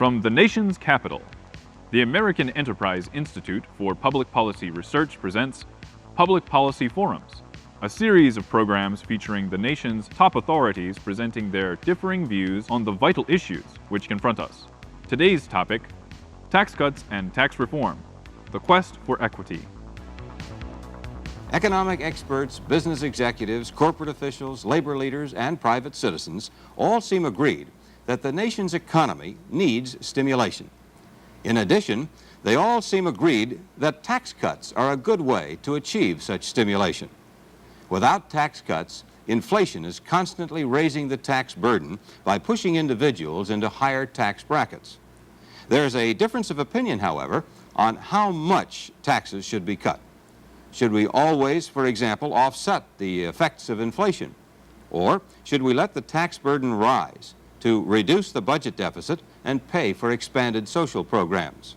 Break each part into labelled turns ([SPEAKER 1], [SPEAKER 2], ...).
[SPEAKER 1] From the nation's capital, the American Enterprise Institute for Public Policy Research presents Public Policy Forums, a series of programs featuring the nation's top authorities presenting their differing views on the vital issues which confront us. Today's topic, tax cuts and tax reform, the quest for equity.
[SPEAKER 2] Economic experts, business executives, corporate officials, labor leaders, and private citizens all seem agreed that the nation's economy needs stimulation. In addition, they all seem agreed that tax cuts are a good way to achieve such stimulation. Without tax cuts, inflation is constantly raising the tax burden by pushing individuals into higher tax brackets. There's a difference of opinion, however, on how much taxes should be cut. Should we always, for example, offset the effects of inflation? Or should we let the tax burden rise to reduce the budget deficit and pay for expanded social programs?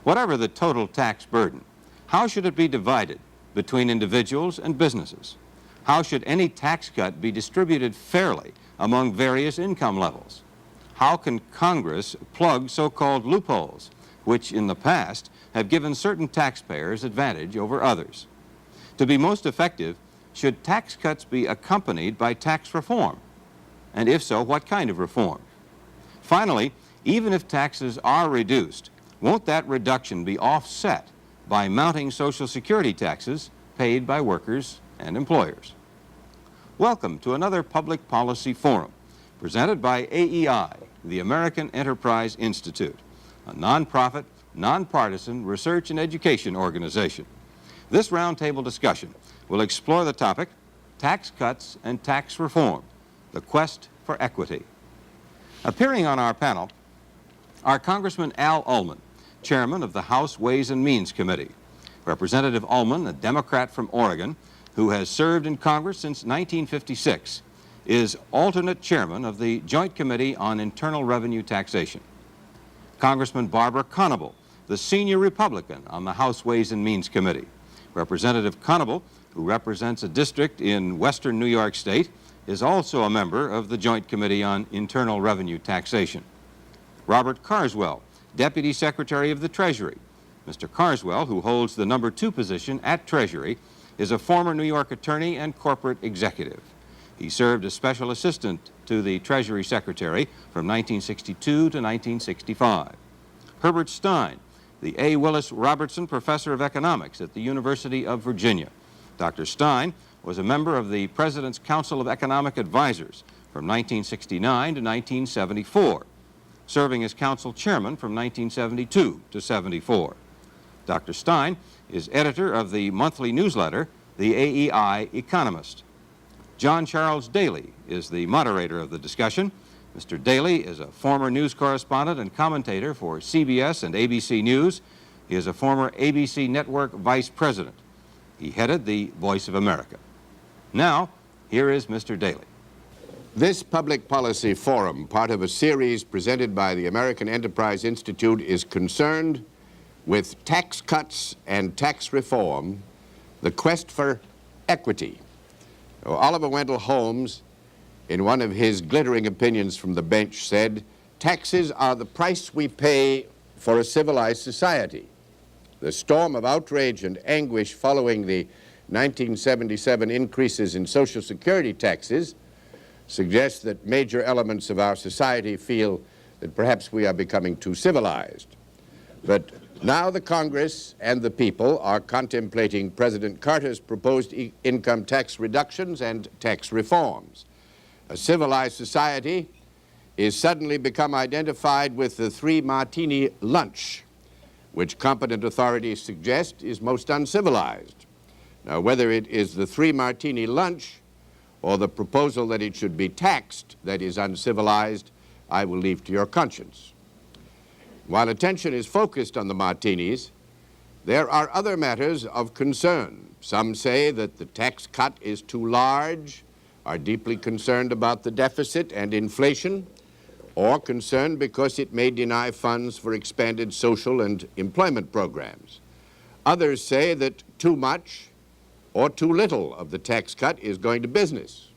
[SPEAKER 2] Whatever the total tax burden, how should it be divided between individuals and businesses? How should any tax cut be distributed fairly among various income levels? How can Congress plug so-called loopholes, which in the past have given certain taxpayers advantage over others? To be most effective, should tax cuts be accompanied by tax reform? And if so, what kind of reform? Finally, even if taxes are reduced, won't that reduction be offset by mounting Social Security taxes paid by workers and employers? Welcome to another Public Policy Forum presented by AEI, the American Enterprise Institute, a nonprofit, nonpartisan research and education organization. This roundtable discussion will explore the topic, tax cuts and tax reform, the quest for equity. Appearing on our panel are Congressman Al Ullman, chairman of the House Ways and Means Committee. Representative Ullman, a Democrat from Oregon, who has served in Congress since 1956, is alternate chairman of the Joint Committee on Internal Revenue Taxation. Congressman Barber, the senior Republican on the House Ways and Means Committee. Representative Conable, who represents a district in western New York State, is also a member of the Joint Committee on Internal Revenue Taxation. Robert Carswell, Deputy Secretary of the Treasury. Mr. Carswell, who holds the number 2 position at Treasury, is a former New York attorney and corporate executive. He served as special assistant to the Treasury Secretary from 1962 to 1965. Herbert Stein, the A. Willis Robertson Professor of Economics at the University of Virginia. Dr. Stein was a member of the President's Council of Economic Advisors from 1969 to 1974, serving as council chairman from 1972 to 74. Dr. Stein is editor of the monthly newsletter, the AEI Economist. John Charles Daly is the moderator of the discussion. Mr. Daly is a former news correspondent and commentator for CBS and ABC News. He is a former ABC Network vice president. He headed the Voice of America. Now, here is Mr. Daly.
[SPEAKER 3] This Public Policy Forum, part of a series presented by the American Enterprise Institute, is concerned with tax cuts and tax reform, the quest for equity. Oliver Wendell Holmes, in one of his glittering opinions from the bench, said, "Taxes are the price we pay for a civilized society." The storm of outrage and anguish following the 1977 increases in Social Security taxes suggests that major elements of our society feel that perhaps we are becoming too civilized. But now the Congress and the people are contemplating President Carter's proposed income tax reductions and tax reforms. A civilized society is suddenly become identified with the 3-martini lunch, which competent authorities suggest is most uncivilized. Now, whether it is the 3-martini lunch or the proposal that it should be taxed that is uncivilized, I will leave to your conscience. While attention is focused on the martinis, there are other matters of concern. Some say that the tax cut is too large, are deeply concerned about the deficit and inflation, or concerned because it may deny funds for expanded social and employment programs. Others say that too much or too little of the tax cut is going to business.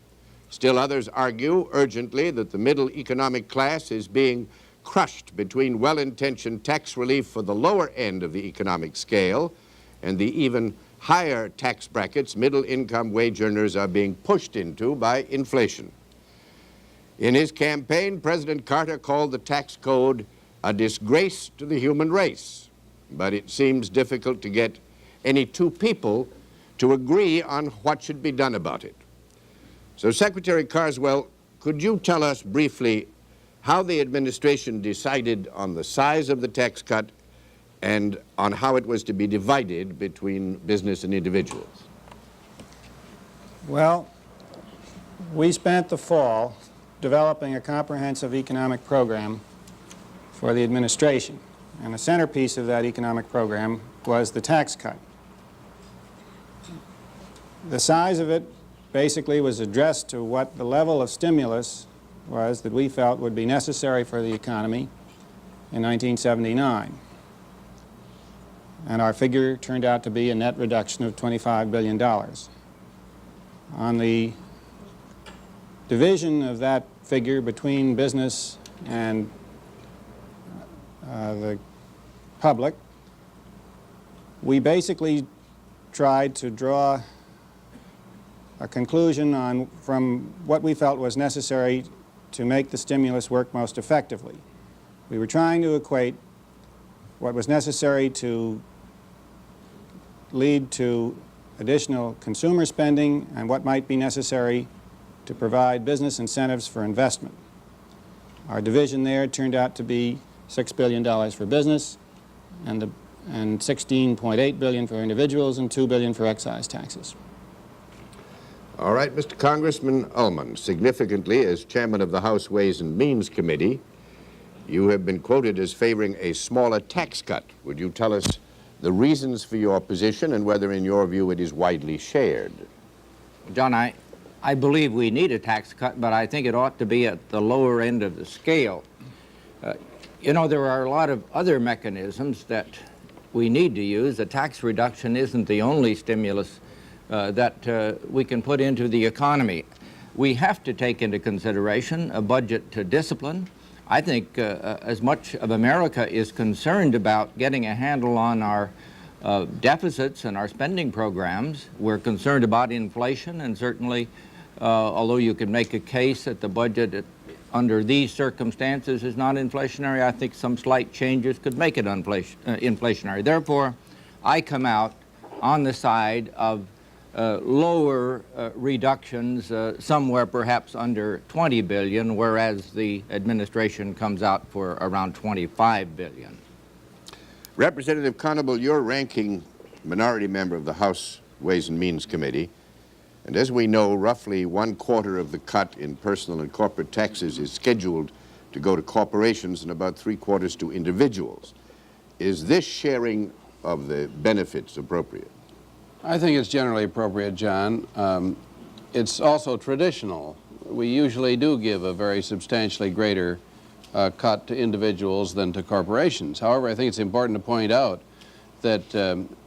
[SPEAKER 3] Still others argue urgently that the middle economic class is being crushed between well-intentioned tax relief for the lower end of the economic scale and the even higher tax brackets middle-income wage earners are being pushed into by inflation. In his campaign, President Carter called the tax code a disgrace to the human race, but it seems difficult to get any two people to agree on what should be done about it. So, Secretary Carswell, could you tell us briefly how the administration decided on the size of the tax cut and on how it was to be divided between business and individuals?
[SPEAKER 4] Well, we spent the fall developing a comprehensive economic program for the administration, and the centerpiece of that economic program was the tax cut. The size of it basically was addressed to what the level of stimulus was that we felt would be necessary for the economy in 1979. And our figure turned out to be a net reduction of $25 billion. On the division of that figure between business and the public, we basically tried to draw a conclusion from what we felt was necessary to make the stimulus work most effectively. We were trying to equate what was necessary to lead to additional consumer spending and what might be necessary to provide business incentives for investment. Our division there turned out to be $6 billion for business and $16.8 billion for individuals and $2 billion for excise taxes.
[SPEAKER 3] All right, Mr. Congressman Ullman, significantly, as chairman of the House Ways and Means Committee, you have been quoted as favoring a smaller tax cut. Would you tell us the reasons for your position and whether, in your view, it is widely shared?
[SPEAKER 5] John, I believe we need a tax cut, but I think it ought to be at the lower end of the scale. You know, there are a lot of other mechanisms that we need to use. The tax reduction isn't the only stimulus that we can put into the economy. We have to take into consideration a budget to discipline. I think as much of America is concerned about getting a handle on our deficits and our spending programs, we're concerned about inflation, and certainly, although you could make a case that the budget under these circumstances is not inflationary, I think some slight changes could make it inflationary. Therefore, I come out on the side of lower reductions, somewhere perhaps under $20 billion, whereas the administration comes out for around $25 billion.
[SPEAKER 3] Representative Conable, you're ranking minority member of the House Ways and Means Committee, and as we know, roughly 1/4 of the cut in personal and corporate taxes is scheduled to go to corporations and about 3/4 to individuals. Is this sharing of the benefits appropriate?
[SPEAKER 6] I think it's generally appropriate, John. It's also traditional. We usually do give a very substantially greater cut to individuals than to corporations. However, I think it's important to point out that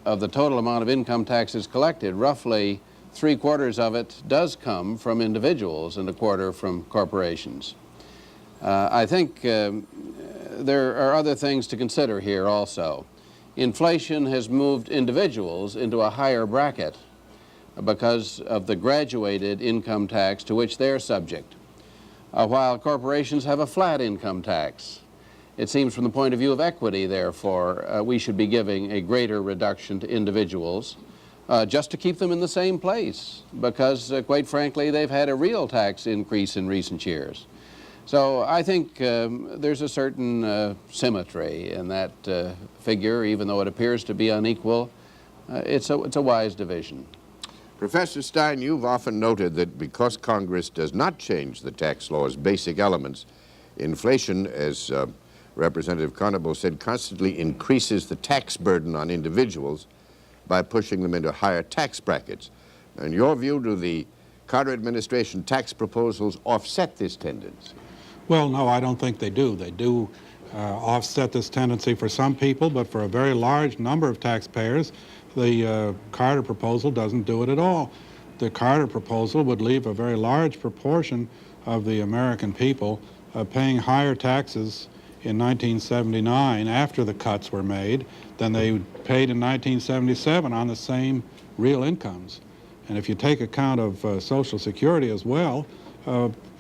[SPEAKER 6] of the total amount of income taxes collected, roughly 3/4 of it does come from individuals and 1/4 from corporations. I think there are other things to consider here also. Inflation has moved individuals into a higher bracket because of the graduated income tax to which they're subject, while corporations have a flat income tax. It seems from the point of view of equity, therefore, we should be giving a greater reduction to individuals just to keep them in the same place because, quite frankly, they've had a real tax increase in recent years. So I think there's a certain symmetry in that figure, even though it appears to be unequal. It's a wise division.
[SPEAKER 3] Professor Stein, you've often noted that because Congress does not change the tax law's basic elements, inflation, as Representative Conable said, constantly increases the tax burden on individuals by pushing them into higher tax brackets. In your view, do the Carter administration tax proposals offset this tendency?
[SPEAKER 7] Well, no, I don't think they do. They do offset this tendency for some people, but for a very large number of taxpayers, the Carter proposal doesn't do it at all. The Carter proposal would leave a very large proportion of the American people paying higher taxes in 1979 after the cuts were made than they paid in 1977 on the same real incomes. And if you take account of Social Security as well,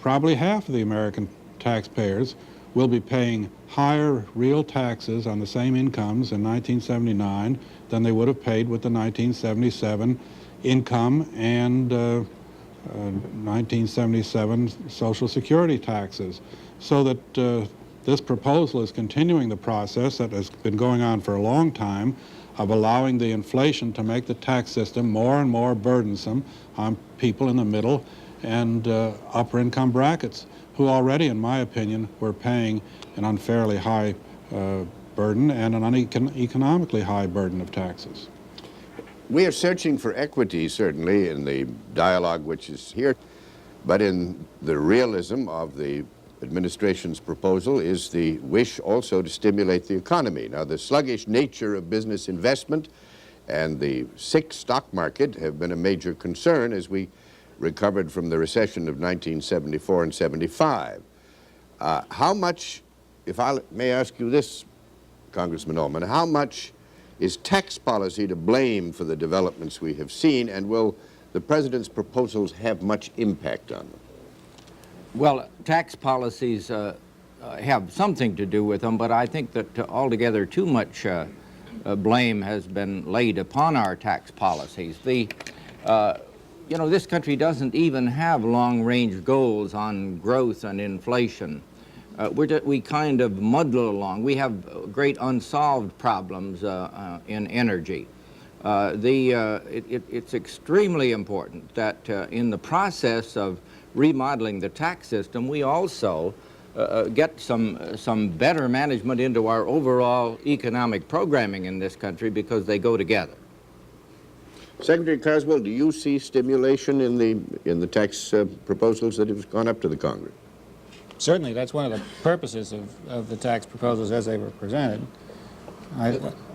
[SPEAKER 7] probably half of the American taxpayers will be paying higher real taxes on the same incomes in 1979 than they would have paid with the 1977 income and 1977 Social Security taxes. So that this proposal is continuing the process that has been going on for a long time of allowing the inflation to make the tax system more and more burdensome on people in the middle and upper income brackets, who already, in my opinion, were paying an unfairly high burden and an uneconomically high burden of taxes.
[SPEAKER 3] We are searching for equity, certainly, in the dialogue which is here, but in the realism of the administration's proposal is the wish also to stimulate the economy. Now, the sluggish nature of business investment and the sick stock market have been a major concern as we recovered from the recession of 1974 and 75. How much, if I may ask you this, Congressman Ullman, how much is tax policy to blame for the developments we have seen, and will the President's proposals have much impact on them?
[SPEAKER 5] Well, tax policies have something to do with them, but I think that altogether too much blame has been laid upon our tax policies. You know, this country doesn't even have long-range goals on growth and inflation. We kind of muddle along. We have great unsolved problems in energy. It's extremely important that in the process of remodeling the tax system, we also get some better management into our overall economic programming in this country, because they go together.
[SPEAKER 3] Secretary Carswell, do you see stimulation in the tax proposals that have gone up to the Congress?
[SPEAKER 4] Certainly, that's one of the purposes of the tax proposals as they were presented.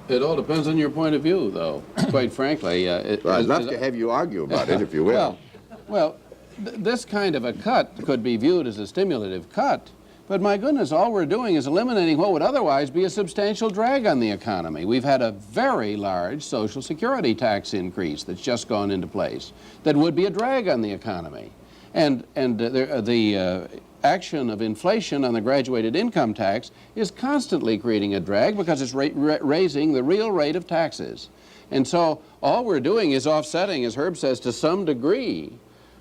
[SPEAKER 6] It all depends on your point of view, though, quite frankly.
[SPEAKER 3] Well, I'd love to have you argue about it, if you will.
[SPEAKER 6] Well, this kind of a cut could be viewed as a stimulative cut, but my goodness, all we're doing is eliminating what would otherwise be a substantial drag on the economy. We've had a very large Social Security tax increase that's just gone into place that would be a drag on the economy. And the action of inflation on the graduated income tax is constantly creating a drag because it's raising the real rate of taxes. And so all we're doing is offsetting, as Herb says, to some degree,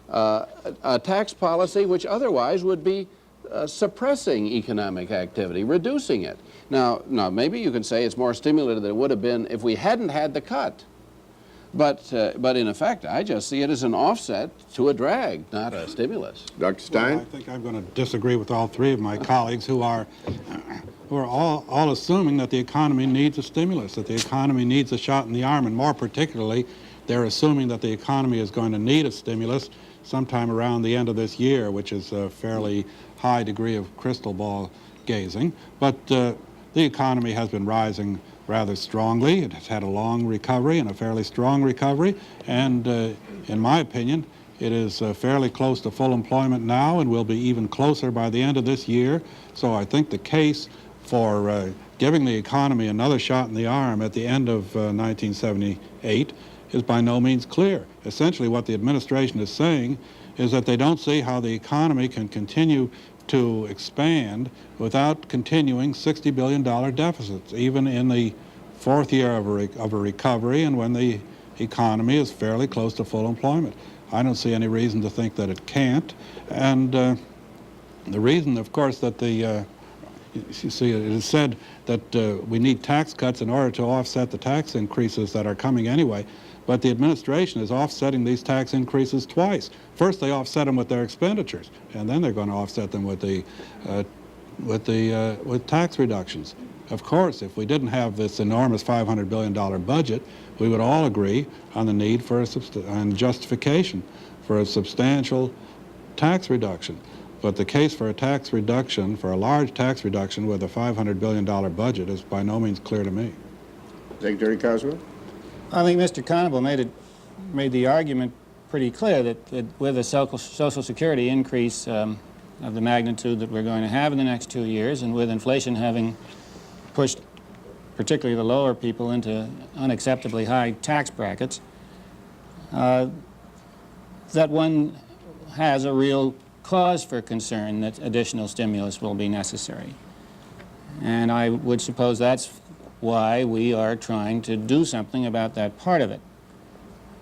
[SPEAKER 6] a tax policy which otherwise would be suppressing economic activity, reducing it. Now, maybe you can say it's more stimulative than it would have been if we hadn't had the cut. But in effect, I just see it as an offset to a drag, not a stimulus.
[SPEAKER 3] Dr. Stein?
[SPEAKER 7] Well, I think I'm going to disagree with all three of my colleagues who are all assuming that the economy needs a stimulus, that the economy needs a shot in the arm, and more particularly, they're assuming that the economy is going to need a stimulus sometime around the end of this year, which is a fairly high degree of crystal ball gazing. But the economy has been rising rather strongly. It has had a long recovery and a fairly strong recovery, and in my opinion, it is fairly close to full employment now and will be even closer by the end of this year. So I think the case for giving the economy another shot in the arm at the end of 1978 is by no means clear. Essentially what the administration is saying is that they don't see how the economy can continue to expand without continuing $60 billion deficits, even in the fourth year of a recovery and when the economy is fairly close to full employment. I don't see any reason to think that it can't. And the reason, of course, that you see, it is said that we need tax cuts in order to offset the tax increases that are coming anyway. But the administration is offsetting these tax increases twice. First, they offset them with their expenditures, and then they're going to offset them with tax reductions. Of course, if we didn't have this enormous $500 billion budget, we would all agree on the need for and justification for a substantial tax reduction. But the case for a tax reduction, for a large tax reduction with a $500 billion budget, is by no means clear to me.
[SPEAKER 3] Secretary Carswell?
[SPEAKER 4] I think Mr. Conable made the argument pretty clear that with a Social Security increase, of the magnitude that we're going to have in the next 2 years, and with inflation having pushed particularly the lower people into unacceptably high tax brackets, that one has a real cause for concern that additional stimulus will be necessary. And I would suppose that's why we are trying to do something about that part of it.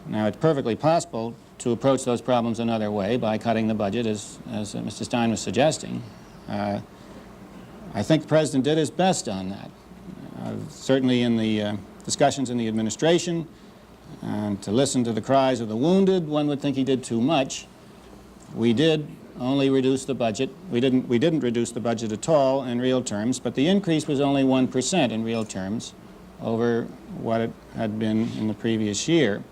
[SPEAKER 4] Now, it's perfectly possible to approach those problems another way by cutting the budget, as Mr. Stein was suggesting. I think the President did his best on that. Certainly in the discussions in the administration, and to listen to the cries of the wounded, one would think he did too much. We did only reduce the budget. We didn't reduce the budget at all in real terms, but the increase was only 1% in real terms over what it had been in the previous year.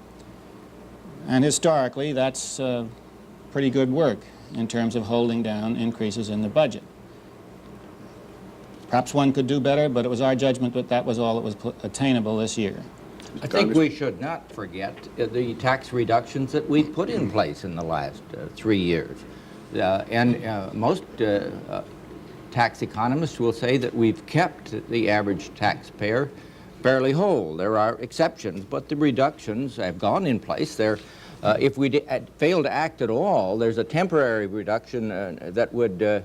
[SPEAKER 4] And historically, that's pretty good work in terms of holding down increases in the budget. Perhaps one could do better, but it was our judgment that that was all that was attainable this year.
[SPEAKER 5] I think we should not forget the tax reductions that we've put in place in the last 3 years. Most tax economists will say that we've kept the average taxpayer fairly whole. There are exceptions, but the reductions have gone in place. If we fail to act at all, there's a temporary reduction that would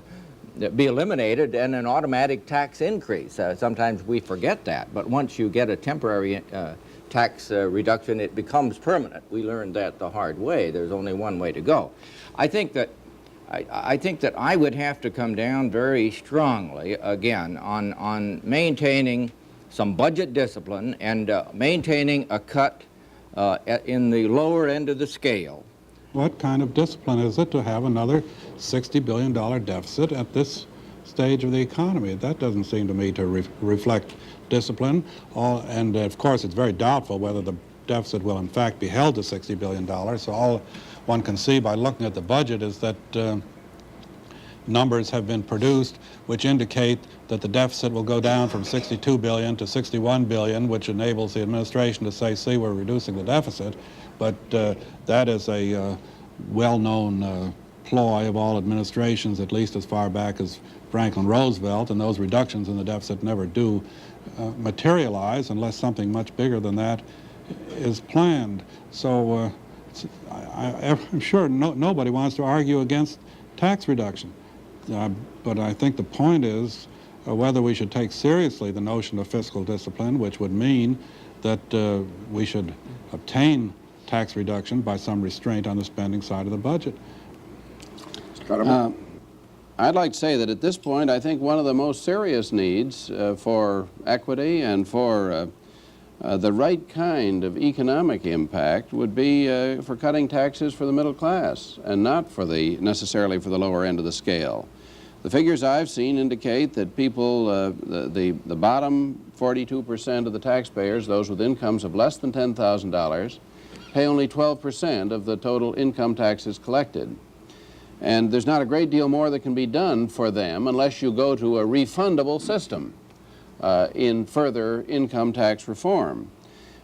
[SPEAKER 5] be eliminated and an automatic tax increase. Sometimes we forget that, but once you get a temporary tax reduction, it becomes permanent. We learned that the hard way. There's only one way to go. I think that I would have to come down very strongly again on maintaining some budget discipline and maintaining a cut in the lower end of the scale.
[SPEAKER 7] What kind of discipline is it to have another $60 billion deficit at this stage of the economy? That doesn't seem to me to reflect discipline. And of course, it's very doubtful whether the deficit will in fact be held to $60 billion. So all one can see by looking at the budget is that numbers have been produced which indicate that the deficit will go down from 62 billion to 61 billion, which enables the administration to say, see, we're reducing the deficit. But that is a well-known ploy of all administrations, at least as far back as Franklin Roosevelt, and those reductions in the deficit never do materialize unless something much bigger than that is planned. So I'm sure nobody wants to argue against tax reduction. But I think the point is whether we should take seriously the notion of fiscal discipline, which would mean that we should obtain tax reduction by some restraint on the spending side of the budget.
[SPEAKER 6] I'd like to say that at this point, I think one of the most serious needs for equity and for the right kind of economic impact would be for cutting taxes for the middle class and not for necessarily for the lower end of the scale. The figures I've seen indicate that people, the bottom 42% of the taxpayers, those with incomes of less than $10,000, pay only 12% of the total income taxes collected. And there's not a great deal more that can be done for them unless you go to a refundable system in further income tax reform.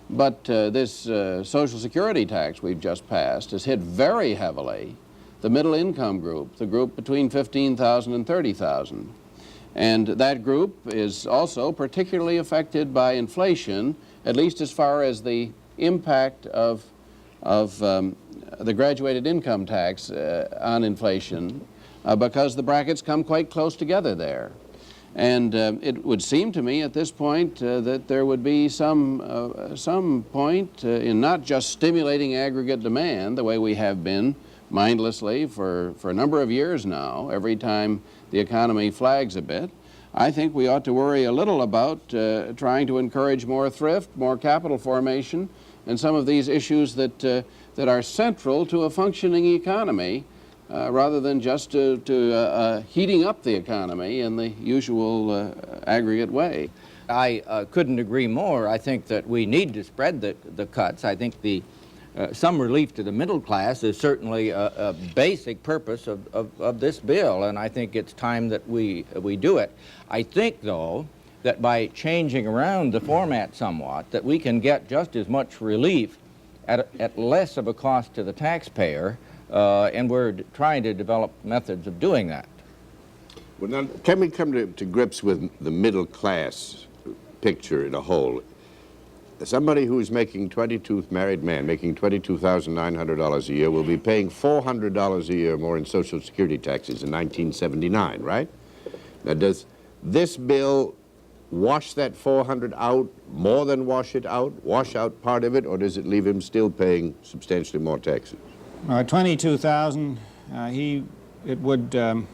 [SPEAKER 6] But this Social Security tax we've just passed has hit very heavily the middle income group, the group between $15,000 and $30,000. And that group is also particularly affected by inflation, at least as far as the impact of the graduated income tax on inflation, because the brackets come quite close together there. And it would seem to me at this point that there would be some point in not just stimulating aggregate demand the way we have been mindlessly for a number of years now, every time the economy flags a bit. I think we ought to worry a little about trying to encourage more thrift, more capital formation, and some of these issues that are central to a functioning economy, rather than just to heating up the economy in the usual aggregate way.
[SPEAKER 5] I couldn't agree more. I think that we need to spread the cuts. I think some relief to the middle class is certainly a basic purpose of this bill, and I think it's time that we do it. I think, though, that by changing around the format somewhat, that we can get just as much relief at less of a cost to the taxpayer, and we're trying to develop methods of doing that.
[SPEAKER 3] Well, now, can we come to grips with the middle class picture in a whole? Somebody who's making married man, making $22,900 a year will be paying $400 a year more in Social Security taxes in 1979, right? Now, does this bill wash that $400 out, more than wash it out, wash out part of it, or does it leave him still paying substantially more taxes?
[SPEAKER 4] $22,000, it would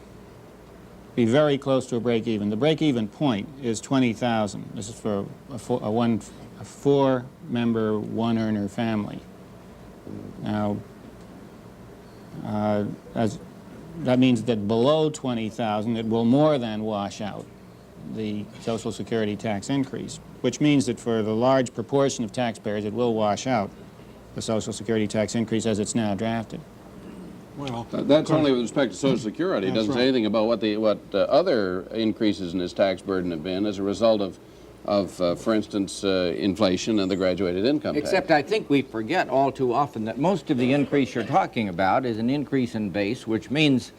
[SPEAKER 4] be very close to a break-even. The break-even point is $20,000. This is for a four-member, one-earner family. Now, that means that below $20,000, it will more than wash out the Social Security tax increase, which means that for the large proportion of taxpayers, it will wash out the Social Security tax increase as it's now drafted.
[SPEAKER 6] Well, that's only with respect to Social Security. It doesn't say anything about what other increases in his tax burden have been as a result of for instance, inflation and the graduated income tax.
[SPEAKER 5] Except I think we forget all too often that most of the increase you're talking about is an increase in base, which means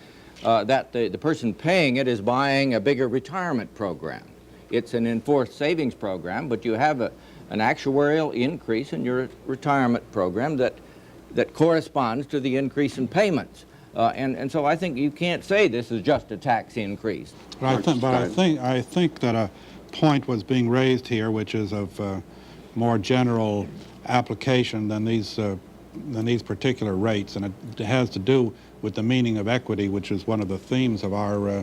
[SPEAKER 5] that the person paying it is buying a bigger retirement program. It's an enforced savings program, but you have an actuarial increase in your retirement program that corresponds to the increase in payments. And so I think you can't say this is just a tax increase.
[SPEAKER 7] But I think that a point was being raised here, which is of more general application than these particular rates, and it has to do with the meaning of equity, which is one of the themes of our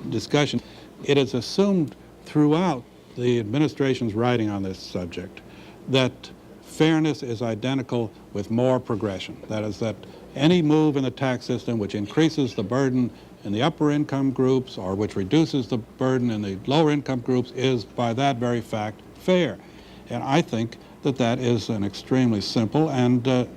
[SPEAKER 7] discussion. It is assumed throughout the administration's writing on this subject that fairness is identical with more progression. That is, that any move in the tax system which increases the burden in the upper income groups or which reduces the burden in the lower income groups is, by that very fact, fair. And I think that that is an extremely simple and a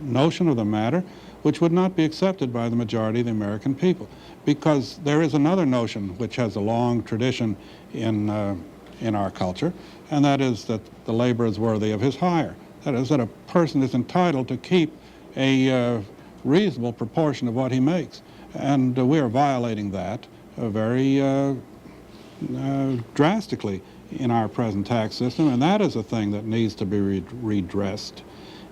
[SPEAKER 7] notion of the matter which would not be accepted by the majority of the American people. Because there is another notion which has a long tradition in our culture, and that is that the labor is worthy of his hire. That is, that a person is entitled to keep a reasonable proportion of what he makes. And we are violating that very drastically in our present tax system, and that is a thing that needs to be redressed.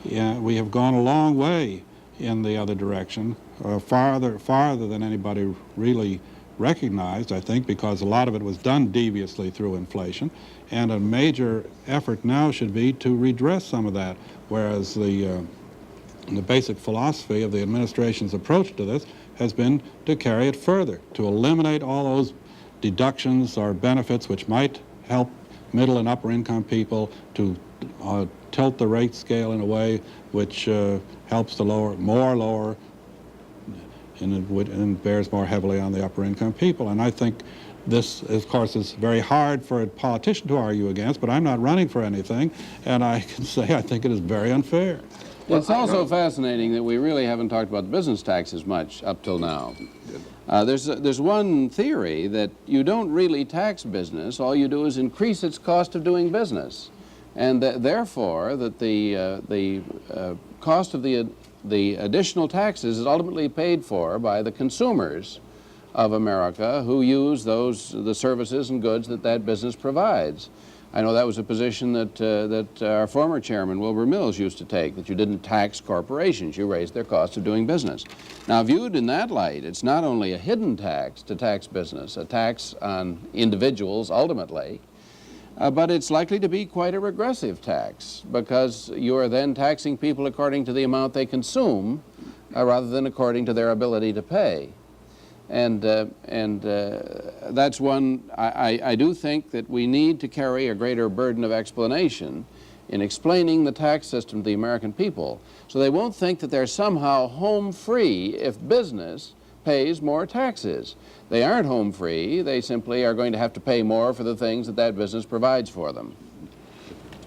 [SPEAKER 7] We have gone a long way in the other direction, farther than anybody really recognized, I think, because a lot of it was done deviously through inflation, and a major effort now should be to redress some of that, whereas the basic philosophy of the administration's approach to this has been to carry it further, to eliminate all those deductions or benefits which might help middle and upper income people, to tilt the rate scale in a way which helps the lower, and bears more heavily on the upper income people. And I think this, of course, is very hard for a politician to argue against, but I'm not running for anything, and I can say I think it is very unfair.
[SPEAKER 6] It's also fascinating that we really haven't talked about the business taxes much up till now. There's one theory that you don't really tax business. All you do is increase its cost of doing business, and therefore that the cost of the additional taxes is ultimately paid for by the consumers of America who use the services and goods that business provides. I know that was a position that our former chairman, Wilbur Mills, used to take, that you didn't tax corporations, you raised their cost of doing business. Now, viewed in that light, it's not only a hidden tax to tax business, a tax on individuals ultimately, but it's likely to be quite a regressive tax, because you are then taxing people according to the amount they consume rather than according to their ability to pay. And that's one, I do think that we need to carry a greater burden of explanation in explaining the tax system to the American people, so they won't think that they're somehow home free if business pays more taxes. They aren't home free. They simply are going to have to pay more for the things that business provides for them.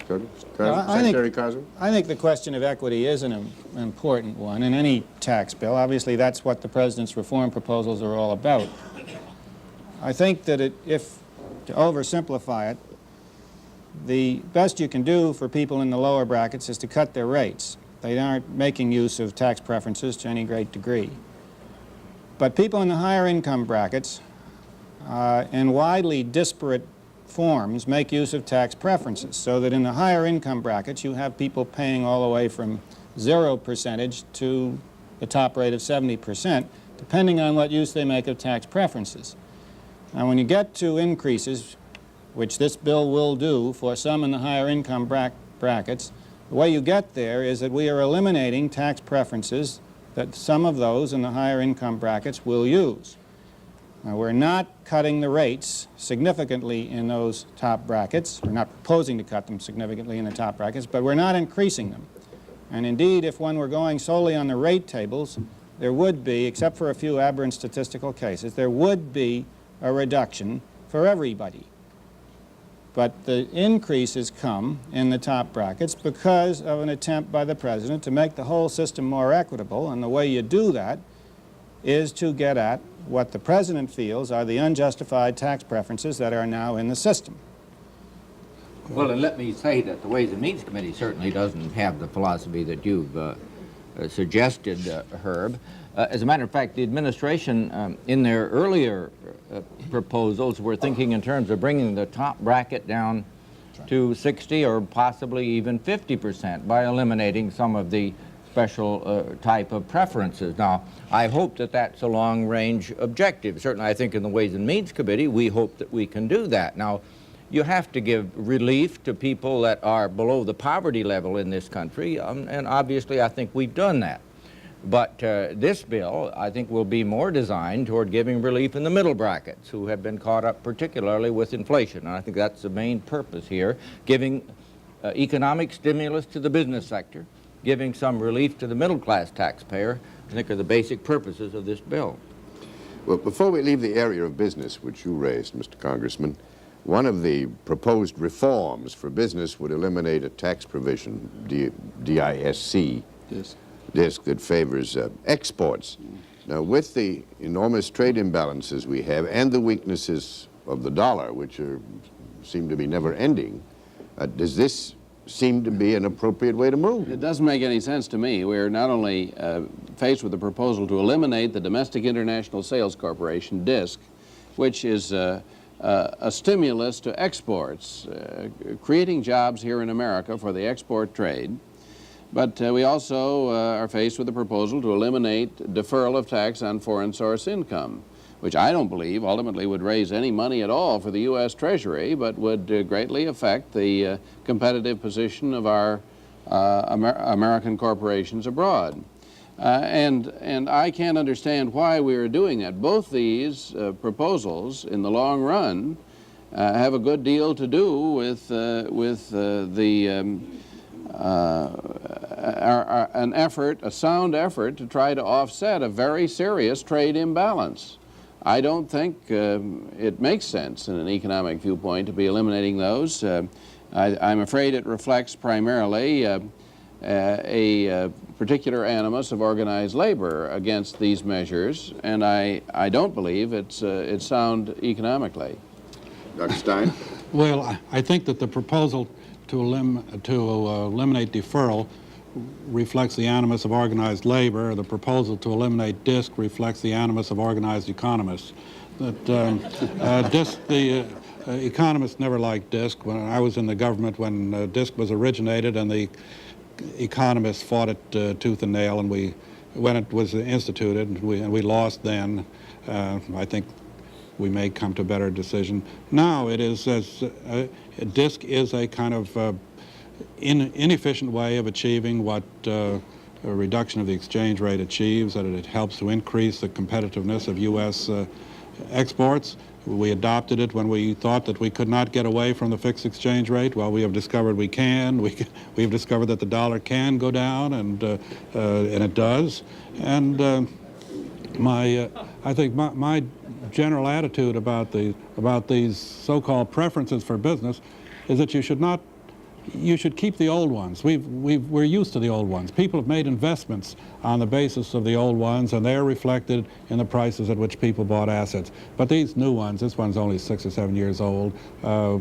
[SPEAKER 3] Secretary Carswell?
[SPEAKER 4] I think the question of equity is an important one in any tax bill. Obviously, that's what the President's reform proposals are all about. I think that if to oversimplify it, the best you can do for people in the lower brackets is to cut their rates. They aren't making use of tax preferences to any great degree. But people in the higher income brackets in widely disparate forms make use of tax preferences, so that in the higher income brackets you have people paying all the way from 0% to the top rate of 70%, depending on what use they make of tax preferences. Now, when you get to increases, which this bill will do for some in the higher income brackets, the way you get there is that we are eliminating tax preferences that some of those in the higher income brackets will use. Now, we're not cutting the rates significantly in those top brackets. We're not proposing to cut them significantly in the top brackets, but we're not increasing them. And indeed, if one were going solely on the rate tables, there would be, except for a few aberrant statistical cases, there would be a reduction for everybody. But the increases come in the top brackets because of an attempt by the President to make the whole system more equitable, and the way you do that is to get at what the President feels are the unjustified tax preferences that are now in the system.
[SPEAKER 5] Well, and let me say that the Ways and Means Committee certainly doesn't have the philosophy that you've suggested, Herb. As a matter of fact, the administration, in their earlier proposals, were thinking in terms of bringing the top bracket down to 60 or possibly even 50% by eliminating some of the special type of preferences. Now, I hope that that's a long-range objective. Certainly, I think in the Ways and Means Committee, we hope that we can do that. Now, you have to give relief to people that are below the poverty level in this country, and obviously I think we've done that. But this bill, I think, will be more designed toward giving relief in the middle brackets, who have been caught up particularly with inflation. And I think that's the main purpose here, giving economic stimulus to the business sector, giving some relief to the middle-class taxpayer, I think are the basic purposes of this bill.
[SPEAKER 3] Well, before we leave the area of business, which you raised, Mr. Congressman, one of the proposed reforms for business would eliminate a tax provision, DISC, DISC, that favors exports. Now, with the enormous trade imbalances we have and the weaknesses of the dollar, which seem to be never-ending, does this seem to be an appropriate way to move?
[SPEAKER 6] It doesn't make any sense to me. We're not only faced with the proposal to eliminate the Domestic International Sales Corporation, DISC, which is a stimulus to exports, creating jobs here in America for the export trade. But we also are faced with a proposal to eliminate deferral of tax on foreign source income, which I don't believe ultimately would raise any money at all for the U.S. Treasury, but would greatly affect the competitive position of our American corporations abroad. And I can't understand why we are doing that. Both these proposals, in the long run, have a good deal to do with a sound effort to try to offset a very serious trade imbalance. I don't think it makes sense in an economic viewpoint to be eliminating those. I'm afraid it reflects primarily a particular animus of organized labor against these measures, and I don't believe it's sound economically.
[SPEAKER 3] Dr. Stein?
[SPEAKER 7] Well, I think that the proposal to eliminate deferral reflects the animus of organized labor. The proposal to eliminate DISC reflects the animus of organized economists. The economists never liked DISC. When I was in the government when DISC was originated, and the economists fought it tooth and nail, and when it was instituted, and we lost then. I think we may come to a better decision. Now it is DISC is a kind of inefficient way of achieving what a reduction of the exchange rate achieves, that it helps to increase the competitiveness of U.S. Exports. We adopted it when we thought that we could not get away from the fixed exchange rate. Well, we have discovered we can. We've discovered that the dollar can go down, and it does. And I think my general attitude about these so-called preferences for business is that you should keep the old ones. We're used to the old ones. People have made investments on the basis of the old ones, and they're reflected in the prices at which people bought assets. But these new ones, this one's only 6 or 7 years old,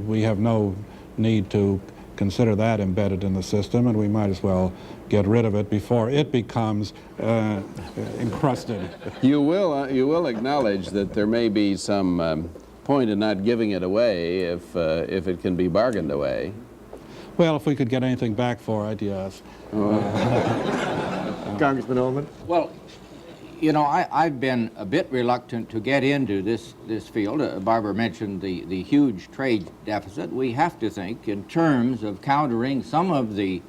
[SPEAKER 7] we have no need to consider that embedded in the system, and we might as well get rid of it before it becomes encrusted.
[SPEAKER 6] You will acknowledge that there may be some point in not giving it away if it can be bargained away.
[SPEAKER 7] Well, if we could get anything back for it, yes.
[SPEAKER 8] Congressman Ullman?
[SPEAKER 5] Well, you know, I've been a bit reluctant to get into this field. Barber mentioned the huge trade deficit. We have to think in terms of countering some of the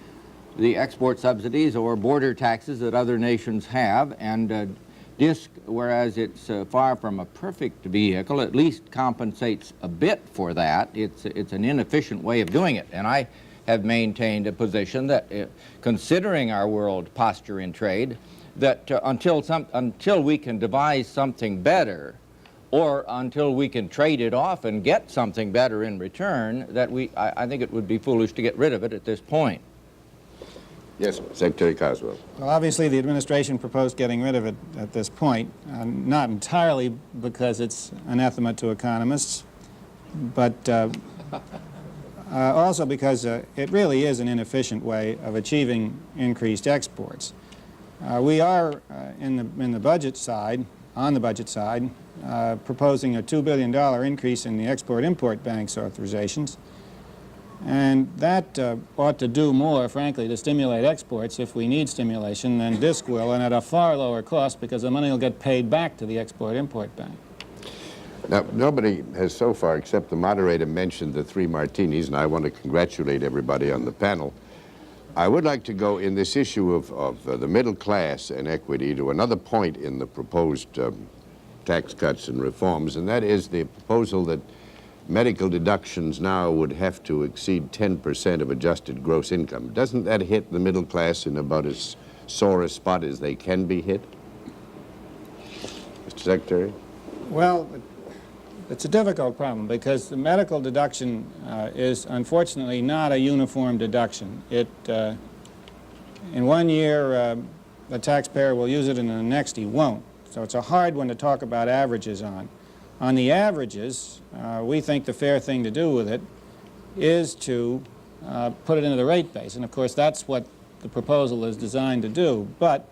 [SPEAKER 5] export subsidies or border taxes that other nations have, and DISC, whereas it's far from a perfect vehicle, at least compensates a bit for that. It's an inefficient way of doing it, and I have maintained a position that, considering our world posture in trade, that until we can devise something better, or until we can trade it off and get something better in return, that I think it would be foolish to get rid of it at this point.
[SPEAKER 3] Yes, Secretary Carswell.
[SPEAKER 4] Well, obviously, the administration proposed getting rid of it at this point, not entirely because it's anathema to economists, but also because it really is an inefficient way of achieving increased exports. We are, in the budget side, on the budget side, proposing a $2 billion increase in the Export-Import Bank's authorizations. And that ought to do more, frankly, to stimulate exports if we need stimulation than DISC will, and at a far lower cost because the money will get paid back to the Export-Import Bank.
[SPEAKER 3] Now, nobody has so far, except the moderator, mentioned the 3 martinis, and I want to congratulate everybody on the panel. I would like to go in this issue of the middle class and equity to another point in the proposed tax cuts and reforms, and that is the proposal that medical deductions now would have to exceed 10% of adjusted gross income. Doesn't that hit the middle class in about as sore a spot as they can be hit? Mr. Secretary?
[SPEAKER 4] Well, it's a difficult problem because the medical deduction is unfortunately not a uniform deduction. In one year, the taxpayer will use it, and in the next he won't. So it's a hard one to talk about averages on. On the averages, we think the fair thing to do with it is to put it into the rate base. And of course, that's what the proposal is designed to do. But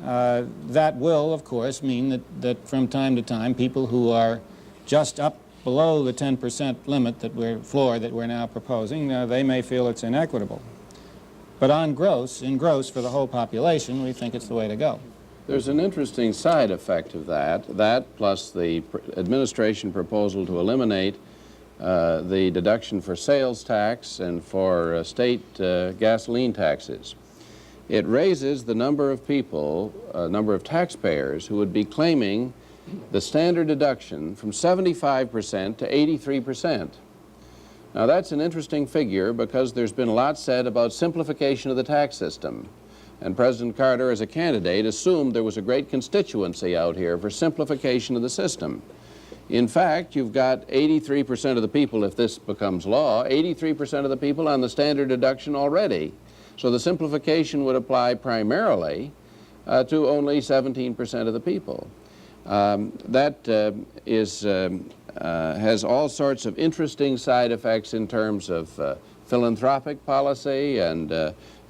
[SPEAKER 4] that will, of course, mean that from time to time, people who are just up below the 10% limit floor that we're now proposing, they may feel it's inequitable. But in gross, for the whole population, we think it's the way to go.
[SPEAKER 6] There's an interesting side effect of that plus the administration proposal to eliminate the deduction for sales tax and for state gasoline taxes. It raises the number of people, number of taxpayers who would be claiming the standard deduction from 75% to 83%. Now that's an interesting figure because there's been a lot said about simplification of the tax system. And President Carter, as a candidate, assumed there was a great constituency out here for simplification of the system. In fact, you've got 83% of the people, if this becomes law, 83% of the people on the standard deduction already. So the simplification would apply primarily to only 17% of the people. That has all sorts of interesting side effects in terms of philanthropic policy and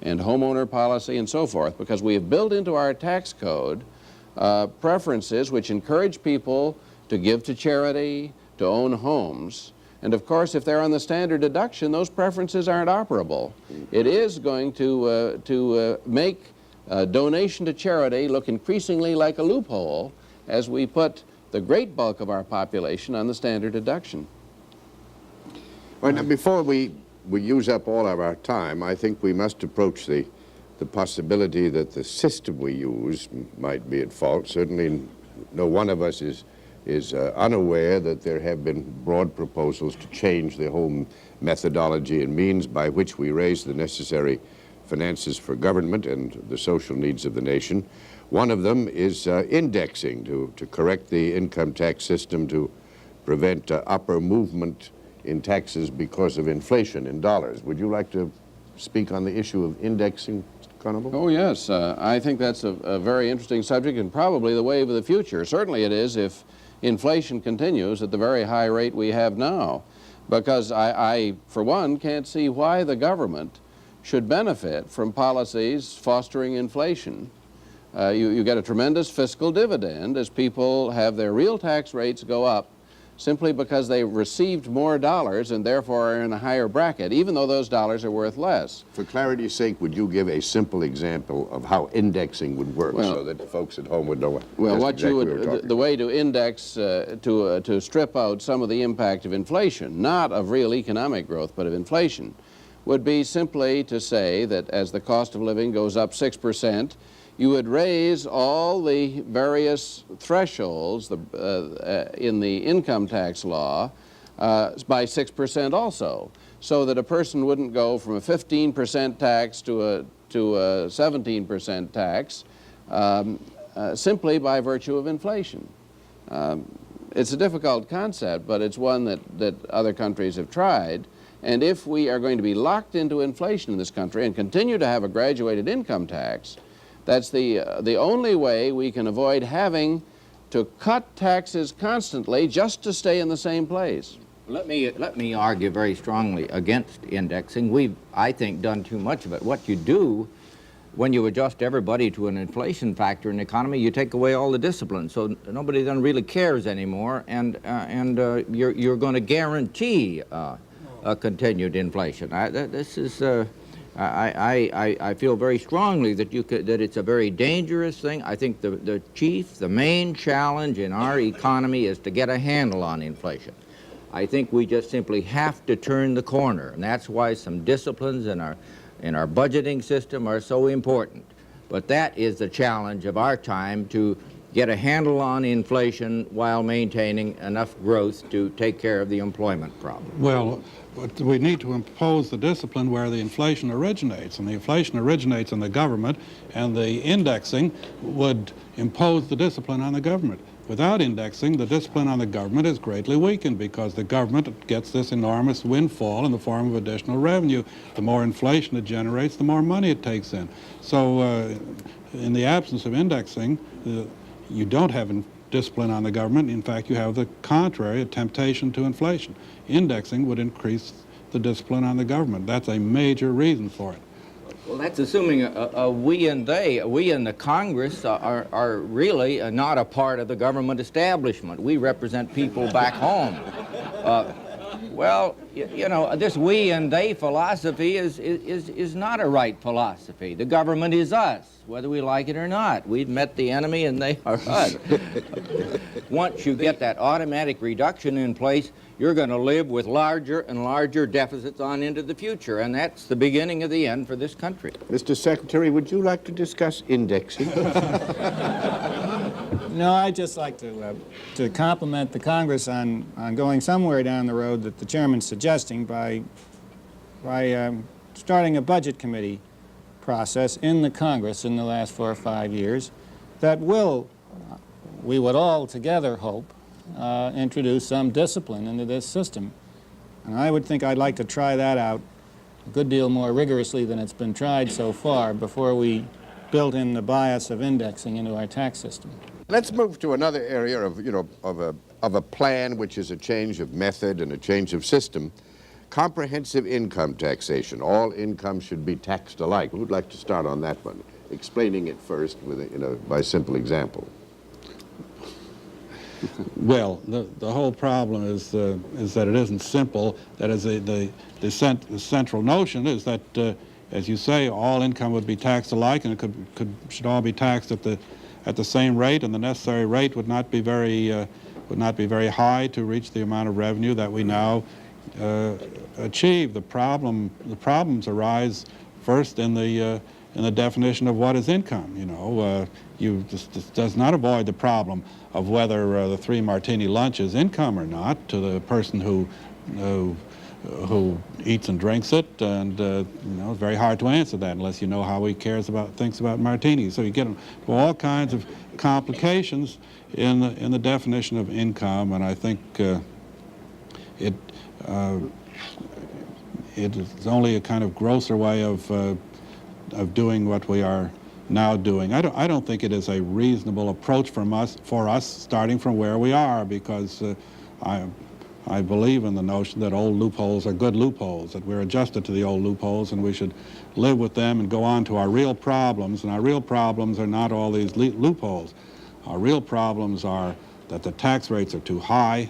[SPEAKER 6] homeowner policy and so forth, because we have built into our tax code preferences which encourage people to give to charity, to own homes. And of course, if they're on the standard deduction, those preferences aren't operable. It is going to make donation to charity look increasingly like a loophole as we put the great bulk of our population on the standard deduction.
[SPEAKER 3] Well, now, before we use up all of our time, I think we must approach the possibility that the system we use might be at fault. Certainly no one of us is unaware that there have been broad proposals to change the whole methodology and means by which we raise the necessary finances for government and the social needs of the nation. One of them is indexing to correct the income tax system to prevent upper movement in taxes because of inflation in dollars. Would you like to speak on the issue of indexing, Mr. Conable?
[SPEAKER 6] Oh, yes. I think that's a very interesting subject and probably the wave of the future. Certainly it is if inflation continues at the very high rate we have now, because I, for one, can't see why the government should benefit from policies fostering inflation. You get a tremendous fiscal dividend as people have their real tax rates go up simply because they received more dollars and therefore are in a higher bracket, even though those dollars are worth less.
[SPEAKER 3] For clarity's sake, would you give a simple example of how indexing would work so that folks at home would know
[SPEAKER 6] what you would, the way to index, to strip out some of the impact of inflation, not of real economic growth, but of inflation, would be simply to say that as the cost of living goes up 6%, you would raise all the various thresholds in the income tax law by 6% also, so that a person wouldn't go from a 15% tax to a 17% tax simply by virtue of inflation. It's a difficult concept, but it's one that other countries have tried. And if we are going to be locked into inflation in this country and continue to have a graduated income tax, that's the only way we can avoid having to cut taxes constantly just to stay in the same place.
[SPEAKER 5] Let me argue very strongly against indexing. We've, I think, done too much of it. What you do when you adjust everybody to an inflation factor in the economy, you take away all the discipline, so nobody then really cares anymore, and you're going to guarantee a continued inflation. I feel very strongly that that it's a very dangerous thing. I think the main challenge in our economy is to get a handle on inflation. I think we just simply have to turn the corner, and that's why some disciplines in our budgeting system are so important. But that is the challenge of our time, to get a handle on inflation while maintaining enough growth to take care of the employment problem.
[SPEAKER 7] Well, but we need to impose the discipline where the inflation originates, and the inflation originates in the government, and the indexing would impose the discipline on the government. Without indexing, the discipline on the government is greatly weakened because the government gets this enormous windfall in the form of additional revenue. The more inflation it generates, the more money it takes in. So in the absence of indexing, you don't have discipline on the government. In fact, you have the contrary, a temptation to inflation. Indexing would increase the discipline on the government. That's a major reason for it.
[SPEAKER 5] Well, that's assuming we and they. We in the Congress are really not a part of the government establishment. We represent people back home. Well, you know, this we and they philosophy is not a right philosophy. The government is us, whether we like it or not. We've met the enemy and they are us. Once you get that automatic reduction in place, you're going to live with larger and larger deficits on into the future, and that's the beginning of the end for this country.
[SPEAKER 3] Mr. Secretary, would you like to discuss indexing?
[SPEAKER 4] No, I'd just like to compliment the Congress on going somewhere down the road that the chairman's suggesting by starting a budget committee process in the Congress in the last 4 or 5 years that will, we would all together hope, introduce some discipline into this system. And I would think I'd like to try that out a good deal more rigorously than it's been tried so far before we built in the bias of indexing into our tax system.
[SPEAKER 3] Let's move to another area of a plan which is a change of method and a change of system. Comprehensive income taxation. All income should be taxed alike. Who would like to start on that one? Explaining it first with by simple example.
[SPEAKER 7] Well, the whole problem is that it isn't simple. That is, the central notion is that, as you say, all income would be taxed alike, and it should all be taxed at the same rate, and the necessary rate would not be very high to reach the amount of revenue that we now achieve. The problems arise first in the definition of what is income. You know, this does not avoid the problem of whether the 3 martini lunch is income or not to the person who eats and drinks it, and you know, it's very hard to answer that unless you know how he thinks about martinis. So you get all kinds of complications in the definition of income, and I think it is only a kind of grosser way of doing what we are now doing. I don't think it is a reasonable approach for us starting from where we are, because I believe in the notion that old loopholes are good loopholes, that we're adjusted to the old loopholes and we should live with them and go on to our real problems. And our real problems are not all these loopholes. Our real problems are that the tax rates are too high,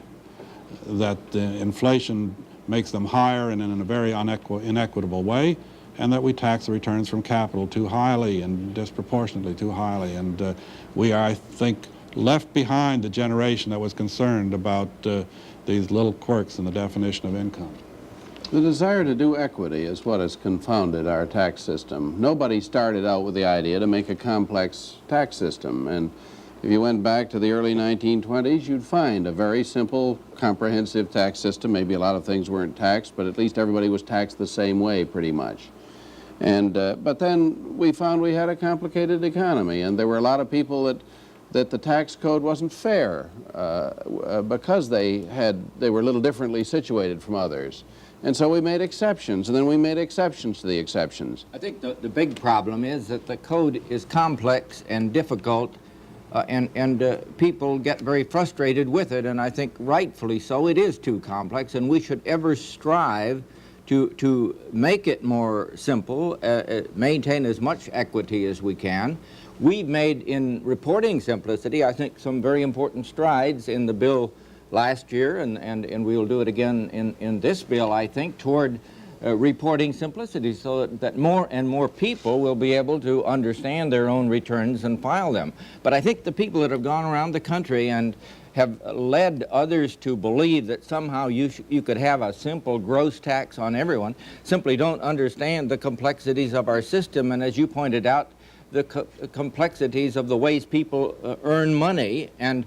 [SPEAKER 7] that inflation makes them higher and in a very inequitable way, and that we tax the returns from capital too highly and disproportionately too highly. And we are, I think, left behind the generation that was concerned about these little quirks in the definition of income.
[SPEAKER 6] The desire to do equity is what has confounded our tax system. Nobody started out with the idea to make a complex tax system. And if you went back to the early 1920s, you'd find a very simple, comprehensive tax system. Maybe a lot of things weren't taxed, but at least everybody was taxed the same way, pretty much. And but then we found we had a complicated economy, and there were a lot of people that the tax code wasn't fair because they were a little differently situated from others. And so we made exceptions, and then we made exceptions to the exceptions.
[SPEAKER 5] I think the big problem is that the code is complex and difficult, and people get very frustrated with it, and I think rightfully so. It is too complex, and we should ever strive to make it more simple, maintain as much equity as we can. We've made, in reporting simplicity, I think, some very important strides in the bill last year, and we'll do it again in this bill, I think, toward reporting simplicity, so that more and more people will be able to understand their own returns and file them. But I think the people that have gone around the country and have led others to believe that somehow you could have a simple gross tax on everyone simply don't understand the complexities of our system, and as you pointed out, the complexities of the ways people earn money, and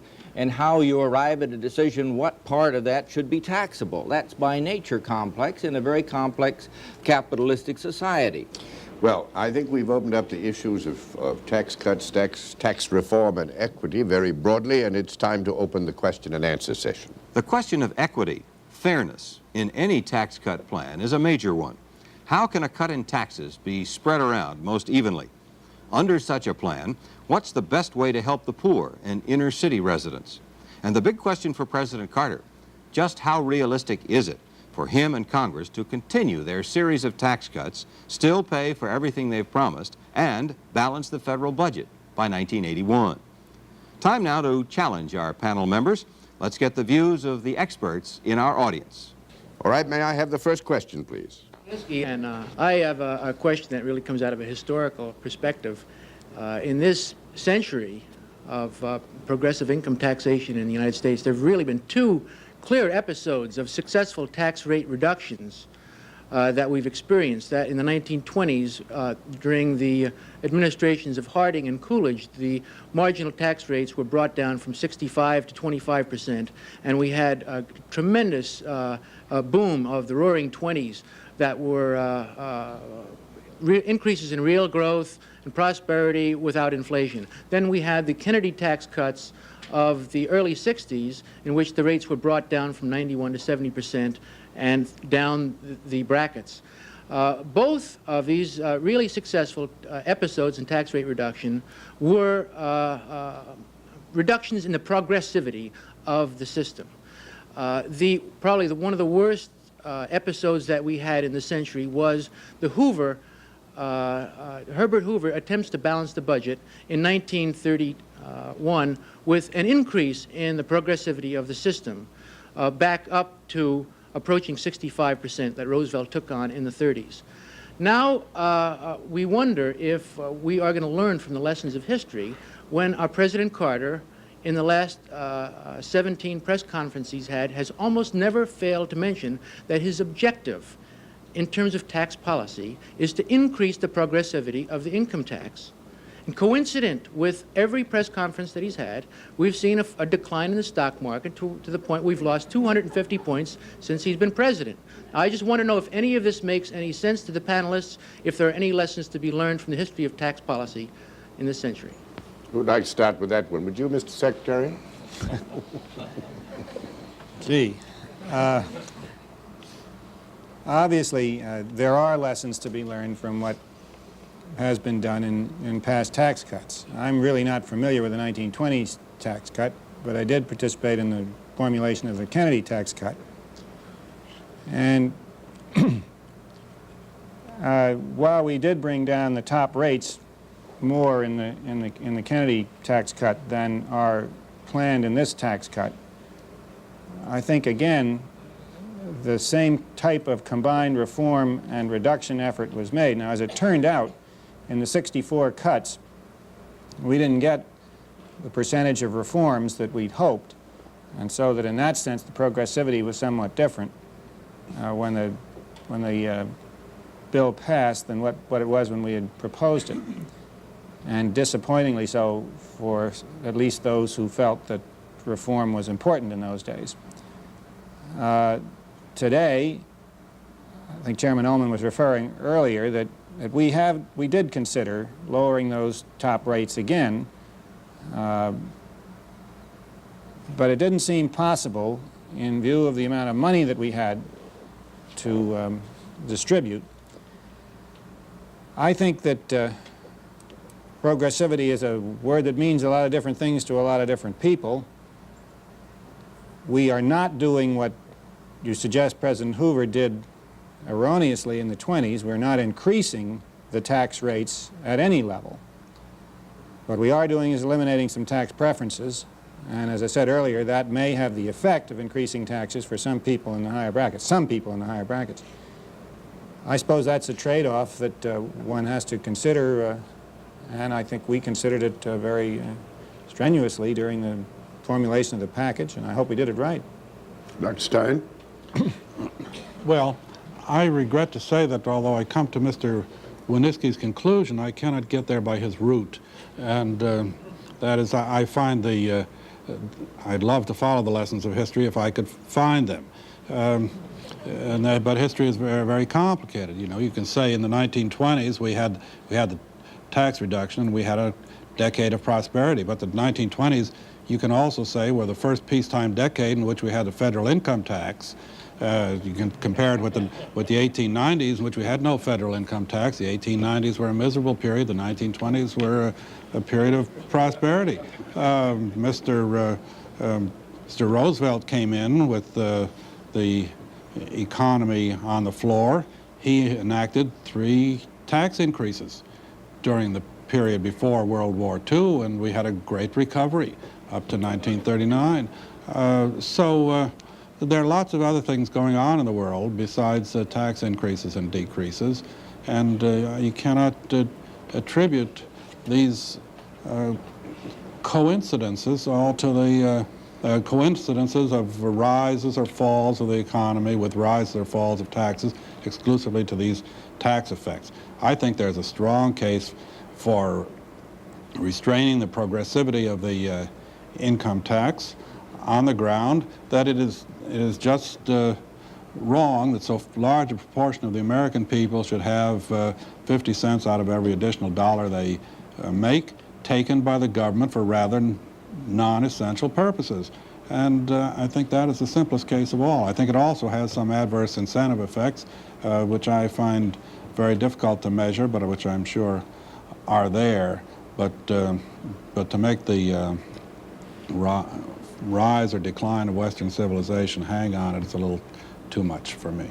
[SPEAKER 5] how you arrive at a decision what part of that should be taxable. That's by nature complex in a very complex capitalistic society.
[SPEAKER 3] Well, I think we've opened up the issues of tax cuts, tax reform, and equity very broadly, and it's time to open the question and answer session.
[SPEAKER 2] The question of equity, fairness, in any tax cut plan is a major one. How can a cut in taxes be spread around most evenly? Under such a plan, what's the best way to help the poor and inner city residents? And the big question for President Carter, just how realistic is it for him and Congress to continue their series of tax cuts, still pay for everything they've promised, and balance the federal budget by 1981? Time now to challenge our panel members. Let's get the views of the experts in our audience.
[SPEAKER 3] All right, may I have the first question, please?
[SPEAKER 8] And I have a question that really comes out of a historical perspective. In this century of progressive income taxation in the United States, there have really been two clear episodes of successful tax rate reductions that we've experienced. That in the 1920s, during the administrations of Harding and Coolidge, the marginal tax rates were brought down from 65 to 25%, and we had a tremendous boom of the Roaring '20s that were increases in real growth and prosperity without inflation. Then we had the Kennedy tax cuts of the early 60s, in which the rates were brought down from 91 to 70% and down the brackets. Both of these really successful episodes in tax rate reduction were reductions in the progressivity of the system. Probably one of the worst episodes that we had in the century was the Herbert Hoover attempts to balance the budget in 1931 with an increase in the progressivity of the system back up to approaching 65% that Roosevelt took on in the 30s. Now we wonder if we are going to learn from the lessons of history when our President Carter, in the last 17 press conferences he's had, has almost never failed to mention that his objective in terms of tax policy is to increase the progressivity of the income tax. And coincident with every press conference that he's had, we've seen a decline in the stock market to the point we've lost 250 points since he's been president. I just want to know if any of this makes any sense to the panelists, if there are any lessons to be learned from the history of tax policy in this century.
[SPEAKER 3] Who would like to start with that one? Would you, Mr. Secretary?
[SPEAKER 4] Gee. Obviously, there are lessons to be learned from what has been done in past tax cuts. I'm really not familiar with the 1920s tax cut, but I did participate in the formulation of the Kennedy tax cut. And while we did bring down the top rates more in the Kennedy tax cut than are planned in this tax cut, I think, again, the same type of combined reform and reduction effort was made. Now, as it turned out, in the 64 cuts, we didn't get the percentage of reforms that we'd hoped, and so that in that sense the progressivity was somewhat different when the bill passed than what it was when we had proposed it, and disappointingly so for at least those who felt that reform was important in those days. Today, I think Chairman Ullman was referring earlier that we did consider lowering those top rates again, but it didn't seem possible in view of the amount of money that we had to distribute. I think that progressivity is a word that means a lot of different things to a lot of different people. We are not doing what you suggest President Hoover did erroneously in the 20s. We're not increasing the tax rates at any level. What we are doing is eliminating some tax preferences, and as I said earlier, that may have the effect of increasing taxes for some people in the higher brackets, I suppose that's a trade-off that one has to consider, and I think we considered it very strenuously during the formulation of the package, and I hope we did it right.
[SPEAKER 3] Dr. Stein?
[SPEAKER 7] Well, I regret to say that although I come to Mr. Winitsky's conclusion, I cannot get there by his route. And that is, I find I'd love to follow the lessons of history if I could find them. But history is very, very complicated. You know, you can say in the 1920s we had the tax reduction and we had a decade of prosperity, but the 1920s you can also say were the first peacetime decade in which we had the federal income tax. You can compare it with the 1890s, in which we had no federal income tax. The 1890s were a miserable period. The 1920s were a period of prosperity. Mr. Roosevelt came in with the economy on the floor. He enacted 3 tax increases during the period before World War II, and we had a great recovery up to 1939. There are lots of other things going on in the world besides tax increases and decreases, and you cannot attribute these coincidences all to the coincidences of rises or falls of the economy with rises or falls of taxes exclusively to these tax effects. I think there's a strong case for restraining the progressivity of the income tax on the ground that it is just wrong that so large a proportion of the American people should have 50 cents out of every additional dollar they make taken by the government for rather non-essential purposes. And I think that is the simplest case of all. I think it also has some adverse incentive effects, which I find very difficult to measure, but which I'm sure are there. But to make the rise or decline of Western civilization hang on it, it's a little too much for me.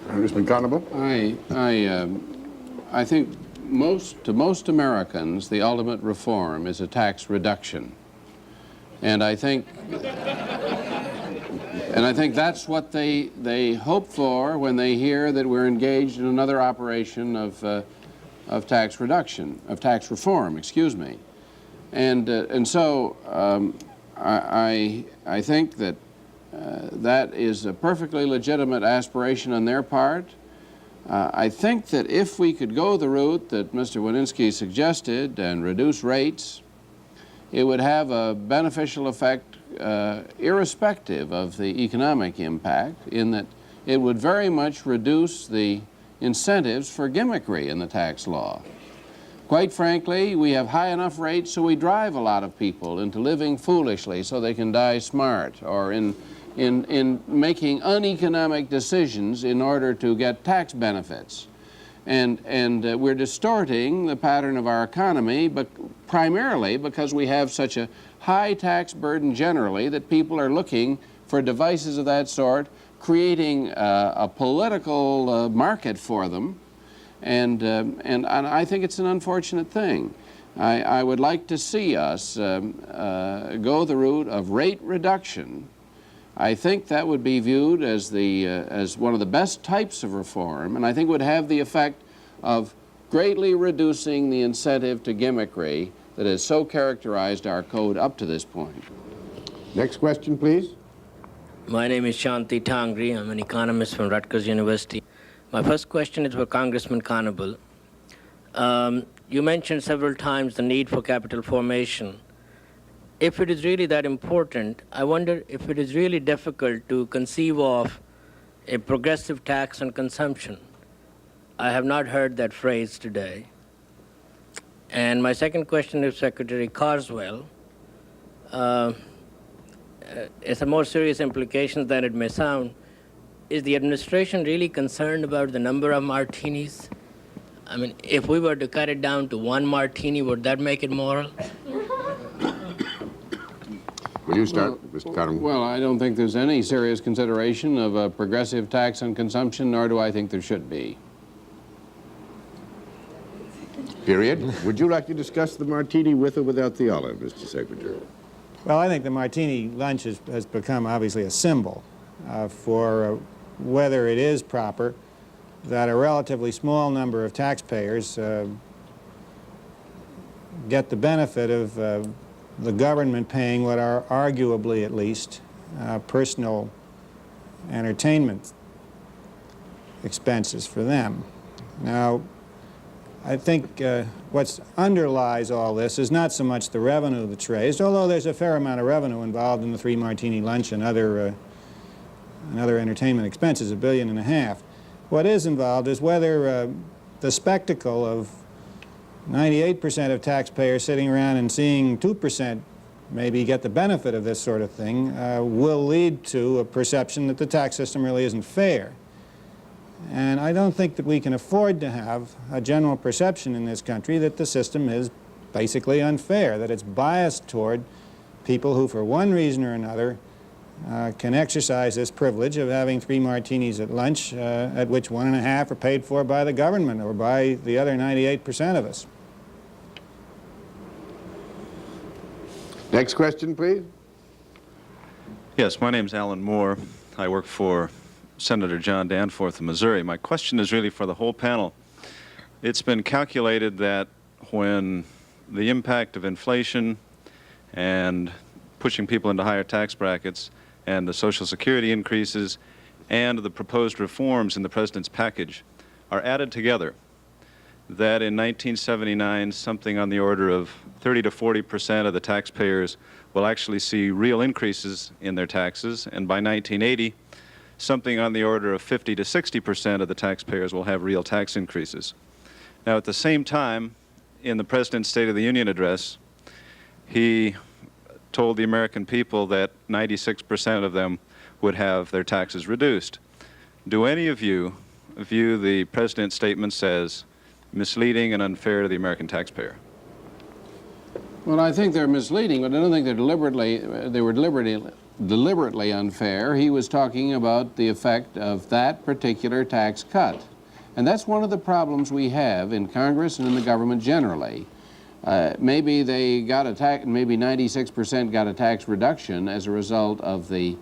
[SPEAKER 3] Mr. Conable?
[SPEAKER 6] I think to most Americans, the ultimate reform is a tax reduction. And I think that's what they hope for when they hear that we're engaged in another operation of tax reduction, of tax reform, excuse me. And so I think that that is a perfectly legitimate aspiration on their part. I think that if we could go the route that Mr. Winitsky suggested and reduce rates, it would have a beneficial effect irrespective of the economic impact, in that it would very much reduce the incentives for gimmickry in the tax law. Quite frankly, we have high enough rates so we drive a lot of people into living foolishly so they can die smart, or in making uneconomic decisions in order to get tax benefits. And we're distorting the pattern of our economy, but primarily because we have such a high tax burden generally that people are looking for devices of that sort, creating a political market for them. And I think it's an unfortunate thing. I would like to see us go the route of rate reduction I think that would be viewed as as one of the best types of reform, and I think would have the effect of greatly reducing the incentive to gimmickry that has so characterized our code up to this point.
[SPEAKER 3] Next question, please.
[SPEAKER 9] My name is Shanti Tangri. I'm an economist from Rutgers University. My first question is for Congressman Conable. You mentioned several times the need for capital formation. If it is really that important, I wonder if it is really difficult to conceive of a progressive tax on consumption. I have not heard that phrase today. And my second question is Secretary Carswell. It's a more serious implication than it may sound. Is the administration really concerned about the number of martinis? I mean, if we were to cut it down to one martini, would that make it moral?
[SPEAKER 3] Will you start, Mr. Conable?
[SPEAKER 6] Well, I don't think there's any serious consideration of a progressive tax on consumption, nor do I think there should be.
[SPEAKER 3] Period. Would you like to discuss the martini with or without the olive, Mr. Secretary?
[SPEAKER 4] Well, I think the martini lunch has become obviously a symbol for whether it is proper that a relatively small number of taxpayers get the benefit of the government paying what are arguably, at least, personal entertainment expenses for them. Now, I think what underlies all this is not so much the revenue that's raised, although there's a fair amount of revenue involved in the 3 martini lunch and other entertainment expenses, $1.5 billion. What is involved is whether the spectacle of 98% of taxpayers sitting around and seeing 2% maybe get the benefit of this sort of thing will lead to a perception that the tax system really isn't fair. And I don't think that we can afford to have a general perception in this country that the system is basically unfair, that it's biased toward people who, for one reason or another, can exercise this privilege of having 3 martinis at lunch, at which 1.5 are paid for by the government or by the other 98% of us.
[SPEAKER 3] Next question, please.
[SPEAKER 10] Yes, my name's Alan Moore. I work for Senator John Danforth of Missouri. My question is really for the whole panel. It's been calculated that when the impact of inflation and pushing people into higher tax brackets and the Social Security increases and the proposed reforms in the President's package are added together, that in 1979 something on the order of 30 to 40% of the taxpayers will actually see real increases in their taxes, and by 1980 something on the order of 50 to 60% of the taxpayers will have real tax increases. Now, at the same time, in the President's State of the Union address, he told the American people that 96% of them would have their taxes reduced. Do any of you view the President's statement as misleading and unfair to the American taxpayer?
[SPEAKER 6] Well, I think they're misleading, but I don't think they were deliberately unfair. He was talking about the effect of that particular tax cut. And that's one of the problems we have in Congress and in the government generally. Maybe they got a tax, maybe 96% got a tax reduction as a result of the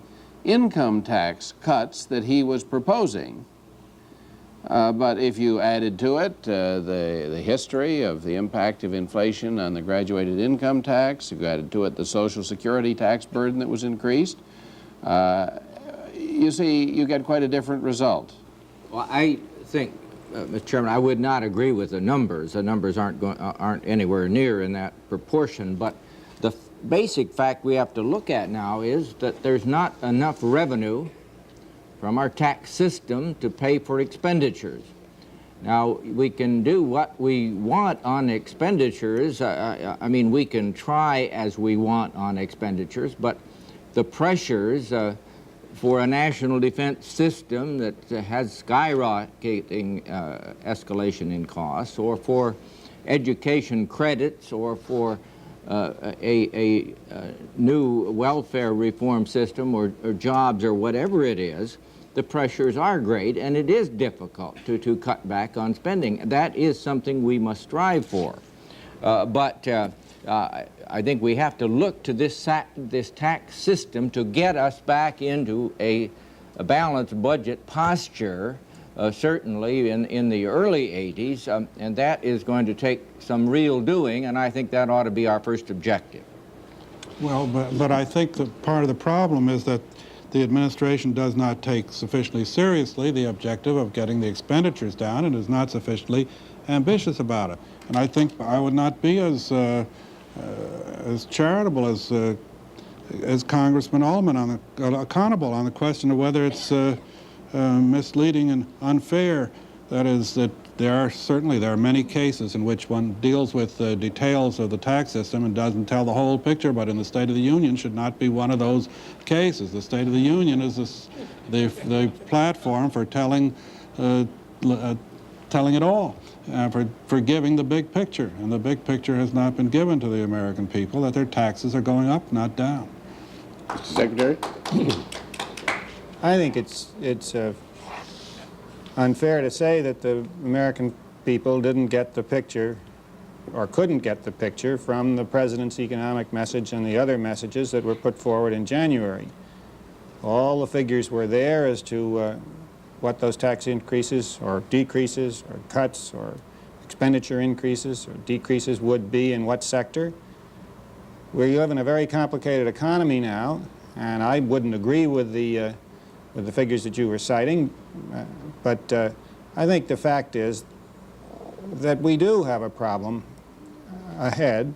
[SPEAKER 6] income tax cuts that he was proposing. But if you added to it the history of the impact of inflation on the graduated income tax, if you added to it the Social Security tax burden that was increased, you see, you get quite a different result.
[SPEAKER 5] Well, I think, Mr. Chairman, I would not agree with the numbers. The numbers aren't anywhere near in that proportion, but the basic fact we have to look at now is that there's not enough revenue from our tax system to pay for expenditures. Now, we can do what we want on expenditures. I mean, we can try as we want on expenditures, but the pressures for a national defense system that has skyrocketing escalation in costs, or for education credits, or for a new welfare reform system, or jobs, or whatever it is, the pressures are great, and it is difficult to cut back on spending. That is something we must strive for. But I think we have to look to this tax system to get us back into a balanced budget posture, certainly in the early 80s, and that is going to take some real doing, and I think that ought to be our first objective.
[SPEAKER 7] Well, but I think that part of the problem is that the administration does not take sufficiently seriously the objective of getting the expenditures down and is not sufficiently ambitious about it. And I think I would not be as charitable as Congressman Ullman on the Conable on the question of whether it's misleading and unfair. That is, that there are many cases in which one deals with the details of the tax system and doesn't tell the whole picture, but in the State of the Union should not be one of those cases. The State of the Union is the platform for telling it all, for giving the big picture. And the big picture has not been given to the American people, that their taxes are going up, not down.
[SPEAKER 3] Mr. Secretary?
[SPEAKER 4] I think it's unfair to say that the American people didn't get the picture or couldn't get the picture from the President's economic message and the other messages that were put forward in January. All the figures were there as to what those tax increases or decreases or cuts or expenditure increases or decreases would be in what sector. We live in a very complicated economy now, and I wouldn't agree with the figures that you were citing, but I think the fact is that we do have a problem ahead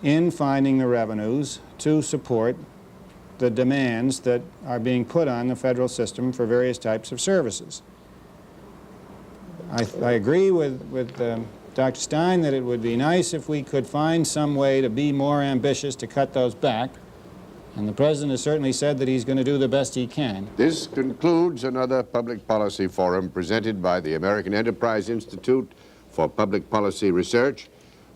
[SPEAKER 4] in finding the revenues to support the demands that are being put on the federal system for various types of services. I agree with Dr. Stein that it would be nice if we could find some way to be more ambitious to cut those back. And the President has certainly said that he's going to do the best he can.
[SPEAKER 3] This concludes another Public Policy Forum presented by the American Enterprise Institute for Public Policy Research.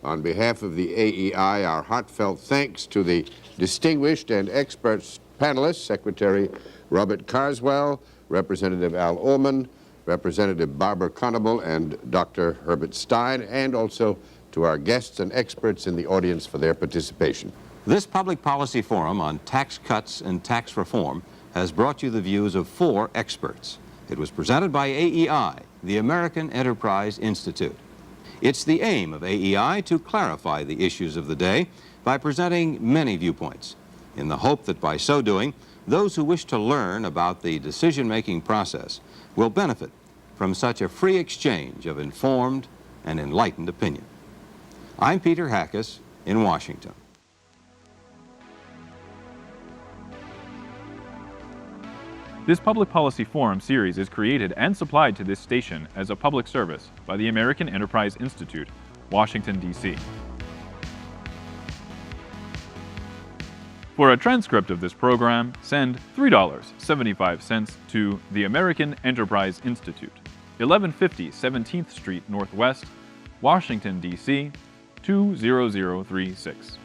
[SPEAKER 3] On behalf of the AEI, our heartfelt thanks to the distinguished and expert panelists, Secretary Robert Carswell, Representative Al Ullman, Representative Barber Conable, and Dr. Herbert Stein, and also to our guests and experts in the audience for their participation.
[SPEAKER 2] This Public Policy Forum on tax cuts and tax reform has brought you the views of 4 experts. It was presented by AEI, the American Enterprise Institute. It's the aim of AEI to clarify the issues of the day by presenting many viewpoints, in the hope that by so doing, those who wish to learn about the decision-making process will benefit from such a free exchange of informed and enlightened opinion. I'm Peter Hackus in Washington.
[SPEAKER 1] This Public Policy Forum series is created and supplied to this station as a public service by the American Enterprise Institute, Washington, D.C. For a transcript of this program, send $3.75 to the American Enterprise Institute, 1150 17th Street Northwest, Washington, D.C. 20036.